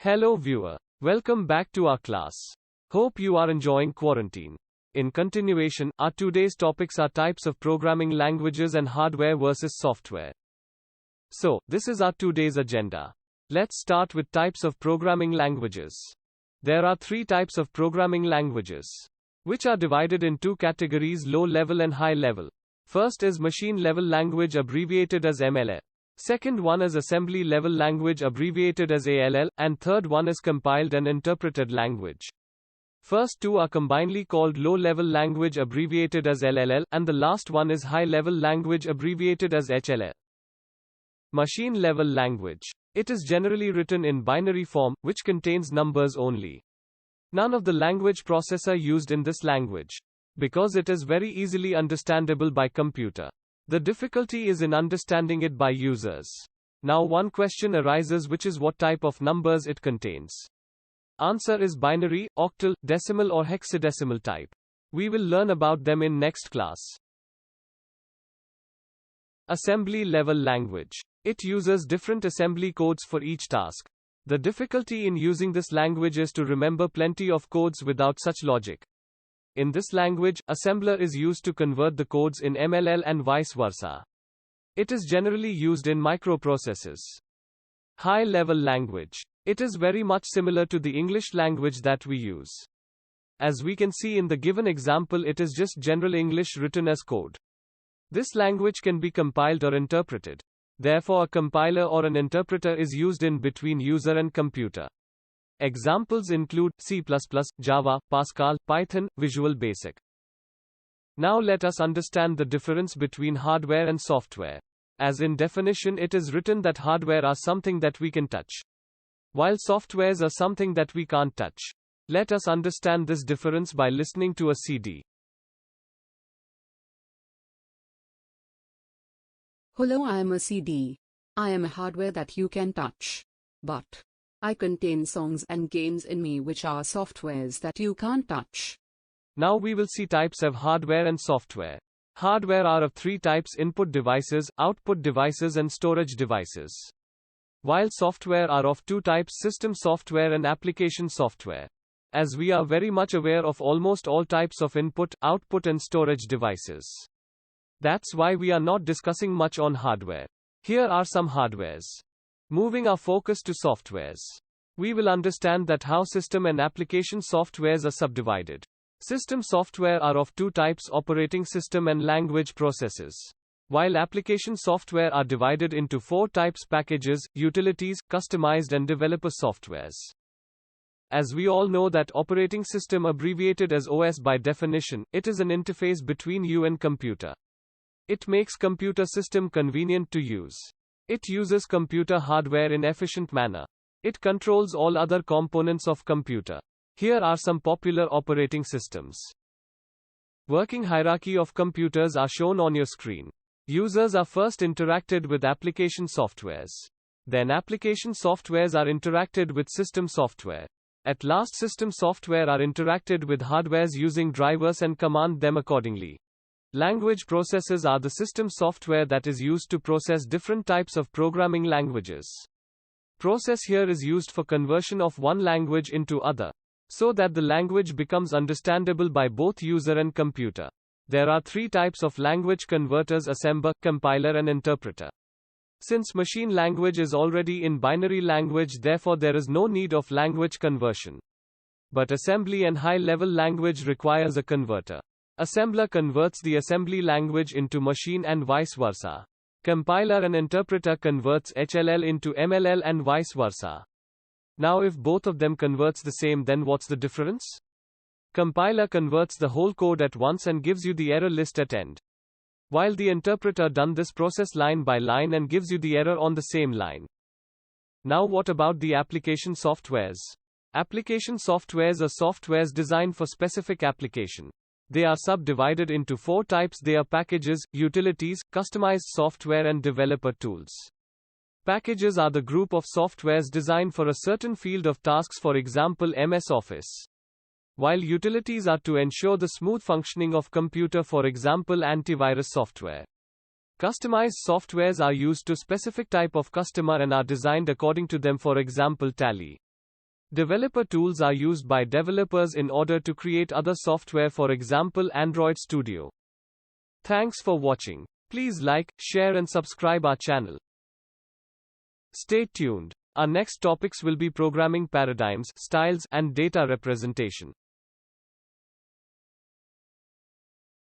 Hello viewer. Welcome back to our class. Hope you are enjoying quarantine. In continuation, our today's topics are types of programming languages and hardware versus software. So, this is our today's agenda. Let's start with types of programming languages. There are three types of programming languages, which are divided in two categories: low level and high level. First is machine level language, abbreviated as MLA. Second one is assembly level language, abbreviated as ALL, and third one is compiled and interpreted language. First two are combinedly called low level language, abbreviated as LLL, and the last one is high level language, abbreviated as HLL. Machine level language. It is generally written in binary form, which contains numbers only. None of the language processor used in this language, because it is very easily understandable by computer. The difficulty is in understanding it by users. Now one question arises, which is what type of numbers it contains. Answer is binary, octal, decimal or hexadecimal type. We will learn about them in next class. Assembly level language. It uses different assembly codes for each task. The difficulty in using this language is to remember plenty of codes without such logic. In this language, assembler is used to convert the codes in MLL and vice versa. It is generally used in microprocessors. High-level language. It is very much similar to the English language that we use. As we can see in the given example, it is just general English written as code. This language can be compiled or interpreted. Therefore, a compiler or an interpreter is used in between user and computer. Examples include C++, Java, Pascal, Python, Visual Basic. Now let us understand the difference between hardware and software. As in definition, it is written that hardware are something that we can touch, while softwares are something that we can't touch. Let us understand this difference by listening to a CD. Hello, I am a CD. I am a hardware that you can touch. But I contain songs and games in me which are softwares that you can't touch. Now we will see types of hardware and software. Hardware are of three types: input devices, output devices and storage devices. While software are of two types: system software and application software. As we are very much aware of almost all types of input, output and storage devices, that's why we are not discussing much on hardware. Here are some hardwares. Moving our focus to softwares, we will understand that how system and application softwares are subdivided. System software are of two types: operating system and language processes. While application software are divided into four types: packages, utilities, customized and developer softwares. As we all know that operating system, abbreviated as OS by definition, it is an interface between you and computer. It makes computer system convenient to use. It uses computer hardware in efficient manner. It controls all other components of computer. Here are some popular operating systems. Working hierarchy of computers are shown on your screen. Users are first interacted with application softwares. Then application softwares are interacted with system software. At last, system software are interacted with hardwares using drivers and command them accordingly. Language processes are the system software that is used to process different types of programming languages. Process here is used for conversion of one language into other, so that the language becomes understandable by both user and computer. There are three types of language converters: assembler, compiler and interpreter. Since machine language is already in binary language, therefore there is no need of language conversion. But assembly and high-level language requires a converter. Assembler converts the assembly language into machine and vice versa. Compiler and interpreter converts HLL into MLL and vice versa. Now if both of them converts the same, then what's the difference? Compiler converts the whole code at once and gives you the error list at end, while the interpreter does this process line by line and gives you the error on the same line. Now what about the application softwares? Application softwares are softwares designed for specific application. They are subdivided into four types. They are packages, utilities, customized software and developer tools. Packages are the group of softwares designed for a certain field of tasks, for example MS Office. While utilities are to ensure the smooth functioning of computer, for example antivirus software. Customized softwares are used to specific type of customer and are designed according to them, for example Tally. Developer tools are used by developers in order to create other software, for example Android Studio. Thanks for watching. Please like, share and subscribe our channel. Stay tuned. Our next topics will be programming paradigms, styles, and data representation.